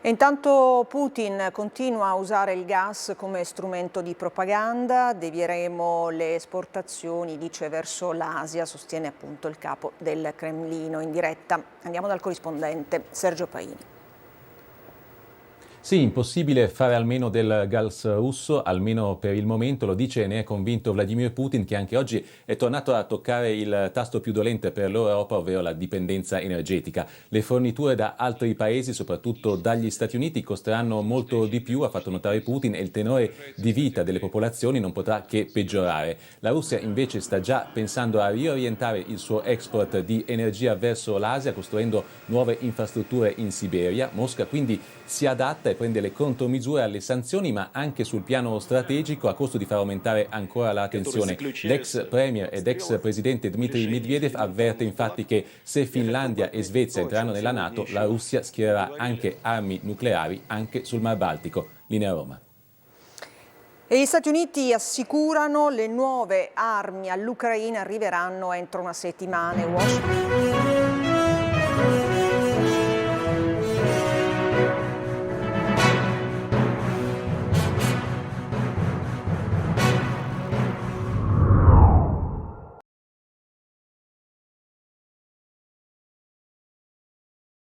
E intanto Putin continua a usare il gas come strumento di propaganda, devieremo le esportazioni, dice, verso l'Asia, sostiene appunto il capo del Cremlino in diretta. Andiamo dal corrispondente Sergio Paini. Sì, impossibile fare almeno del gas russo, almeno per il momento, lo dice e ne è convinto Vladimir Putin, che anche oggi è tornato a toccare il tasto più dolente per l'Europa, ovvero la dipendenza energetica. Le forniture da altri paesi, soprattutto dagli Stati Uniti, costeranno molto di più, ha fatto notare Putin, e il tenore di vita delle popolazioni non potrà che peggiorare. La Russia invece sta già pensando a riorientare il suo export di energia verso l'Asia, costruendo nuove infrastrutture in Siberia. Mosca quindi si adatta e prende le contromisure alle sanzioni, ma anche sul piano strategico, a costo di far aumentare ancora la tensione. L'ex premier ed ex presidente Dmitry Medvedev avverte infatti che se Finlandia e Svezia entreranno nella NATO, la Russia schiererà anche armi nucleari anche sul Mar Baltico. Linea Roma. E gli Stati Uniti assicurano le nuove armi all'Ucraina arriveranno entro una settimana. Washington.